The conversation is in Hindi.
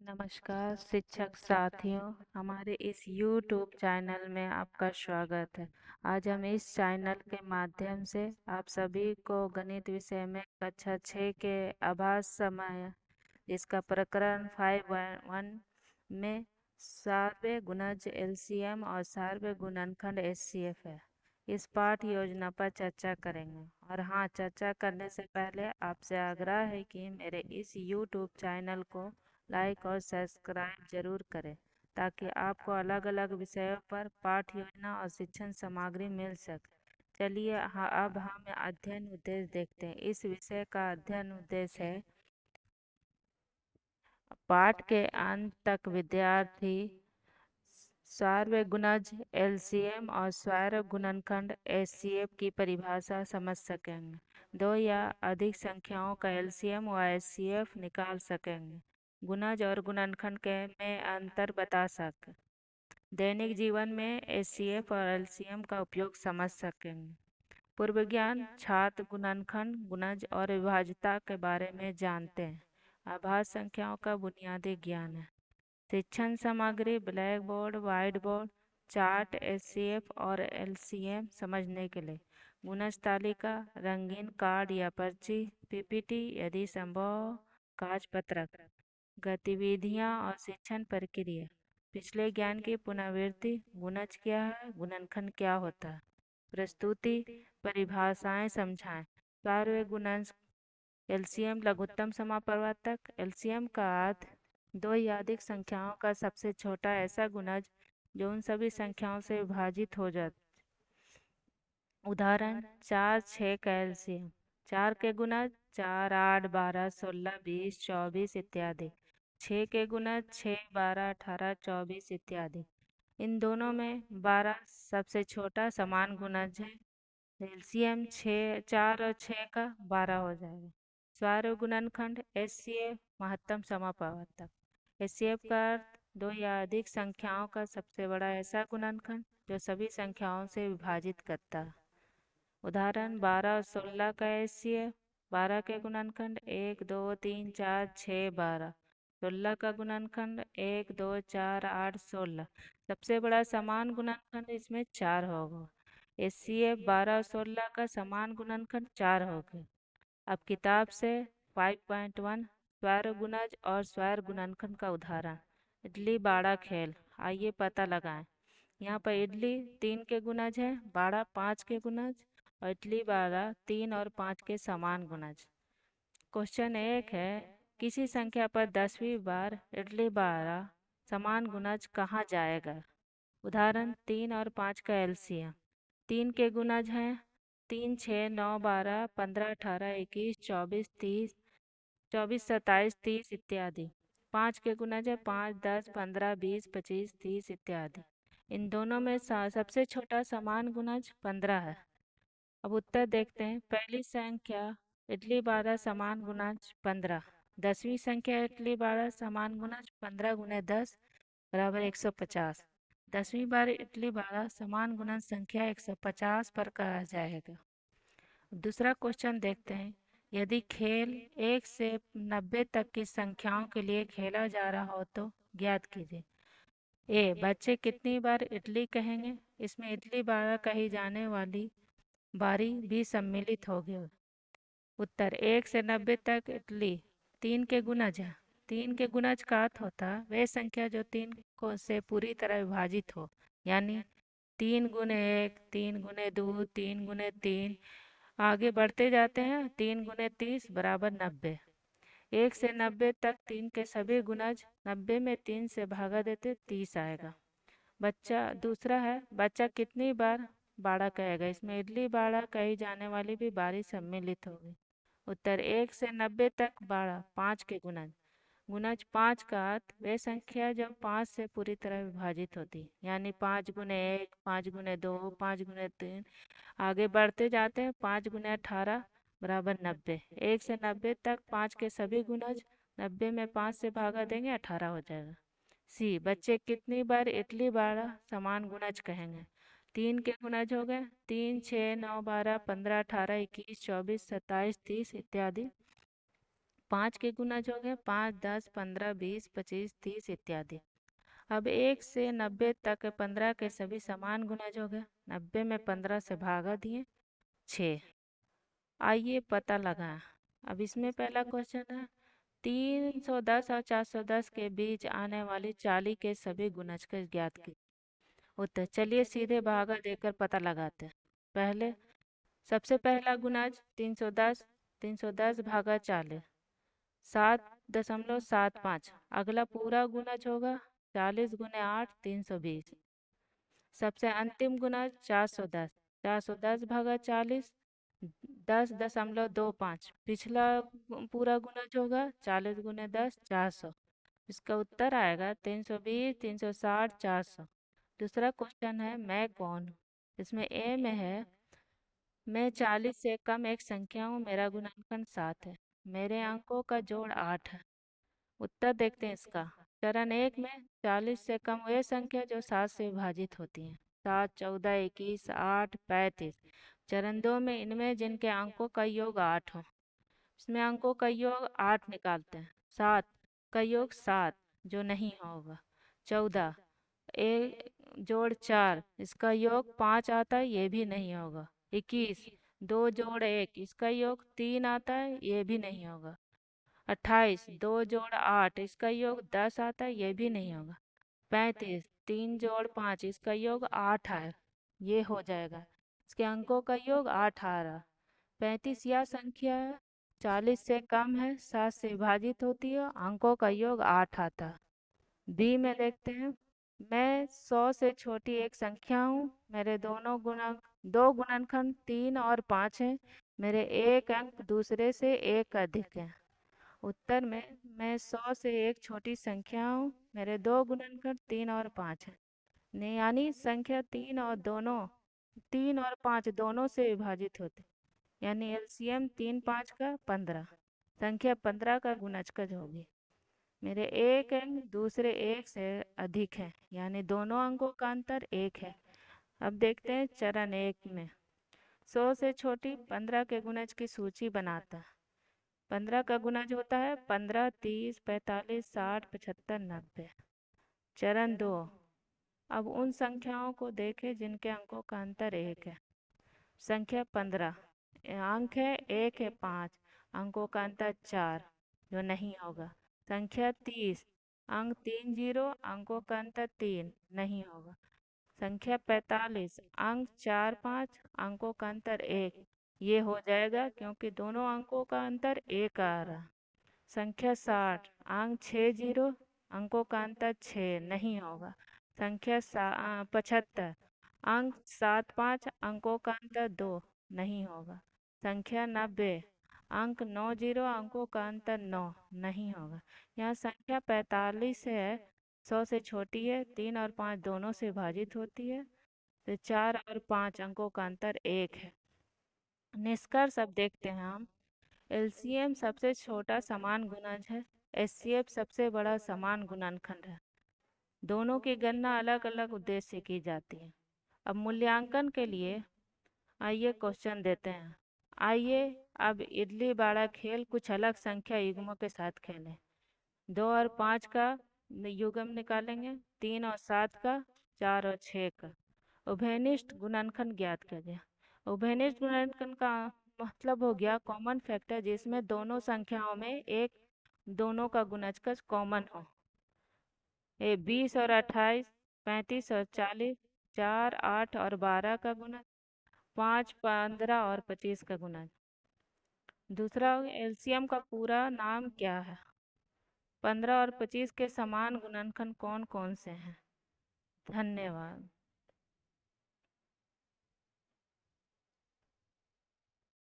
नमस्कार शिक्षक साथियों, हमारे इस YouTube चैनल में आपका स्वागत है। आज हम इस चैनल के माध्यम से आप सभी को गणित विषय में कक्षा 6 के आभास समय जिसका प्रकरण 5.1 में सार्वय गुणज एलसीएम और सार्वय गुणनखंड एचसीएफ है। इस पाठ योजना पर चर्चा करेंगे। और हाँ, चर्चा करने से पहले आपसे आग्रह है कि मेरे इस YouTube चैनल को लाइक और सब्सक्राइब जरूर करें ताकि आपको अलग अलग विषयों पर पाठ योजना और शिक्षण सामग्री मिल सके। चलिए हाँ, अब हम अध्ययन उद्देश्य देखते हैं। इस विषय का अध्ययन उद्देश्य है पाठ के अंत तक विद्यार्थी सार्वय गुणज एलसीएम और सार्वय गुणनखंड एचसीएफ की परिभाषा समझ सकेंगे। दो या अधिक संख्याओं का एलसीएम व एचसीएफ निकाल सकेंगे। गुणज और गुणनखंड के में अंतर बता सकें। दैनिक जीवन में एचसीएफ और एलसीएम का उपयोग समझ सकेंगे। पूर्व ज्ञान छात्र गुणनखंड गुणज और विभाज्यता के बारे में जानते हैं। आभास संख्याओं का बुनियादी ज्ञान है। शिक्षण सामग्री black board, white board, chart, HCF और एलसीएम समझने के लिए गुणज तालिका, रंगीन कार्ड या पर्ची, पीपीटी यदि संभव, कागज पत्रक, गतिविधियां और शिक्षण प्रक्रिया, पिछले ज्ञान की पुनरावृत्ति, गुणज क्या है, गुणनखंड क्या होता है, प्रस्तुति, परिभाषाएं समझाएं। सार्वय गुणज एलसीएम लघुत्तम समापवर्तक। एलसीएम का अर्थ दो या अधिक संख्याओं का सबसे छोटा ऐसा गुणज जो उन सभी संख्याओं से विभाजित हो जाता। उदाहरण 4, 6 का एलसीएम। 4 के गुणज 4, 8, 12, 16, 20, 24 इत्यादि। 6 के गुणज 6, 12, 18, 24 इत्यादि। इन दोनों में 12 सबसे छोटा समान गुणज है। एलसीएम 6, 4 और 6 का 12 हो जाएगा। सार्वय गुणनखंड एचसीएफ महत्तम समापवर्तक। एचसीएफ का अर्थ दो या अधिक संख्याओं का सबसे बड़ा ऐसा गुणनखंड जो सभी संख्याओं से विभाजित करता है। उदाहरण 12 और 16 का एचसीएफ। 12 के गुणनखंड 1, 2, 3, 4, 6, 12। 16 का गुणनखंड 1, 2, 4, 8, 16। सबसे बड़ा समान गुणनखंड इसमें 4 होगा। एचसीएफ 12 और 16 का समान गुणनखंड 4 हो गया। अब किताब से 5.1 स्वर गुणज और स्वर गुणनखंड का उदाहरण। इडली बाड़ा खेल, आइए पता लगाएं। यहाँ पर इडली 3 के गुणज है, बाड़ा 5 के गुणज और इडली बाड़ा 3 और 5 के समान गुणज। क्वेश्चन 1 है, किसी संख्या पर 10वीं बार इडली बाड़ा समान गुणज कहाँ जाएगा। उदाहरण 3 और 5 का एलसीएम। 3 के गुणज हैं 3, 6, 9, 12, 15, 18, 21, 24, 30, 24, 27, 30 इत्यादि। 5 के गुणज है 5, 10, 15, 20, 25, 30 इत्यादि। इन दोनों में सबसे छोटा समान गुणज 15 है। अब उत्तर देखते हैं। पहली संख्या इडली बारह समान गुणज 15। 10वीं संख्या इडली बारह समान गुणज 15 गुणे 10 बराबर 150। 10वीं बार इडली बारह समान गुणज संख्या 150 पर कहा जाएगा। दूसरा क्वेश्चन देखते हैं। यदि खेल 1 से 90 तक की संख्याओं के लिए खेला जा रहा हो तो ज्ञात कीजिए। ए, बच्चे कितनी बार इडली कहेंगे। इसमें इडली बारह कही जाने वाली बारी भी सम्मिलित होगी। उत्तर 1 से 90 तक इडली 3 के गुणज है। 3 के गुणज का अर्थ होता है वह संख्या जो 3 को से पूरी तरह विभाजित हो, यानी 3 गुणे 1, 3 गुणे 2, 3 गुणे 3, आगे बढ़ते जाते हैं। 3 गुणे 30 बराबर 90। 1 से 90 तक 3 के सभी गुणज 90 में 3 से भागा देते 30 आएगा। बच्चा दूसरा है, बच्चा कितनी बार बाड़ा कहेगा। इसमें इडली बाड़ा कही जाने वाली भी बारी सम्मिलित होगी। उत्तर 1 से 90 तक बाड़ा 5 के गुणज। गुणज 5 का अर्थ वे संख्या जब 5 से पूरी तरह विभाजित होती, यानी 5 गुणे 1, 5 गुणे 2, 5 गुणे 3, आगे बढ़ते जाते हैं। 5 गुणे 18 बराबर 90। 1 से 90 तक 5 के सभी गुणज 90 में 5 से भागा देंगे 18 हो जाएगा। सी, बच्चे कितनी बार इडली बारह समान गुणज कहेंगे। 3 के गुणज हो गए 3, 6, 9, 12, 15, 18, 21, 24, 27, 30 इत्यादि। 5 के गुणज हो गए 5, 10, 15, 20, 25, 30 इत्यादि। अब 1 से 90 तक 15 के सभी समान गुणज हो गए। 90 में 15 से भागा दिए 6। आइए पता लगाएं। अब इसमें पहला क्वेश्चन है 310 और 410 के बीच आने वाली चाली के सभी गुणज को ज्ञात कीजिए। उत्तर चलिए सीधे भागा देकर पता लगाते हैं। पहले सबसे पहला गुणज 310, 310 भागा 40 7.75। अगला पूरा गुणज होगा 40 गुने 8 320। सबसे अंतिम गुणज 410, 410 भागा 40 10.25। पिछला पूरा गुणज होगा 40 गुने 10 400। इसका उत्तर आएगा 320, 360, 400। दूसरा क्वेश्चन है मैं कौन हूँ। इसमें ए में है मैं 40 से कम एक संख्या हूँ, मेरा गुणनखंड 7 है, मेरे अंकों का जोड़ 8 है। उत्तर देखते हैं इसका। चरण 1 में 40 से कम वे संख्या जो 7 से विभाजित होती हैं। 7, 14, 21, 8, 35। चरण 2 में इनमें जिनके अंकों का योग 8 हो, इसमें अंकों का योग 8 निकालते हैं। 7 का योग 7 जो नहीं होगा। 14 एक जोड़ 4 इसका योग 5 आता है, ये भी नहीं होगा। 21 2 जोड़ 1 इसका योग 3 आता है, ये भी नहीं होगा। 28 2 जोड़ 8 इसका योग 10 आता है, ये भी नहीं होगा। 35 3 जोड़ 5 इसका योग 8 है, ये हो जाएगा। इसके अंकों का योग 8 आ रहा। 35 यह संख्या है, 40 से कम है, 7 से विभाजित होती है, अंकों का योग 8 आता है। बी में देखते हैं मैं 100 से छोटी एक संख्या हूँ, मेरे दो गुणनखंड 3 और 5 हैं, मेरे एक अंक दूसरे से एक अधिक है। उत्तर में मैं 100 से एक छोटी संख्या हूँ, मेरे दो गुणनखंड 3 और 5 हैं। नहीं यानी संख्या 3 और 5 दोनों से विभाजित होते, यानी एलसीएम 3 5 का 15। संख्या 15 का गुणजकज होगी। मेरे एक अंक दूसरे एक से अधिक है, यानी दोनों अंकों का अंतर 1 है। अब देखते हैं चरण 1 में 100 से छोटी 15 के गुणज की सूची बनाता है। 15 का गुणज होता है 15, 30, 45, 60, 75, 90। चरण 2 अब उन संख्याओं को देखें जिनके अंकों का अंतर 1 है। संख्या 15 अंक है 1 है 5, अंकों का अंतर 4 जो नहीं होगा। संख्या 30 अंक 3 जीरो, अंकों का अंतर 3 नहीं होगा। संख्या 45 अंक 4 5, अंकों का अंतर 1 ये हो जाएगा क्योंकि दोनों अंकों का अंतर 1 आ रहा। संख्या 60 अंक 6 जीरो, अंकों का अंतर 6 नहीं होगा। संख्या 75 अंक 7 5, अंकों का अंतर 2 नहीं होगा। संख्या 90 अंक 9 जीरो, अंकों का अंतर 9 नहीं होगा। यहाँ संख्या 45 है, 100 से छोटी है, 3 और 5 दोनों से विभाजित होती है, तो 4 और 5 अंकों का अंतर 1 है। निष्कर्ष अब देखते हैं हम। एलसीएम सबसे छोटा समान गुणज है, एचसीएफ सबसे बड़ा समान गुणनखंड है। दोनों की गणना अलग अलग उद्देश्य से की जाती है। अब मूल्यांकन के लिए आइए क्वेश्चन देते हैं। आइए अब इडली बाड़ा खेल कुछ अलग संख्या युग्मों के साथ खेलें। 2 और 5 का युग्म निकालेंगे, 3 और 7 का, 4 और 6 का। उभयनिष्ठ गुणनखंड ज्ञात कीजिए। उभयनिष्ठ गुणनखंड का मतलब हो गया कॉमन फैक्टर जिसमें दोनों संख्याओं में एक दोनों का गुणजकज कॉमन हो। 20 और 28, 35 और 40, 4, 8 और 12 का गुणज, 5, 15 और 25 का गुणज। दूसरा एलसीएम का पूरा नाम क्या है। 15 और 25 के समान गुणनखंड कौन कौन से हैं। धन्यवाद।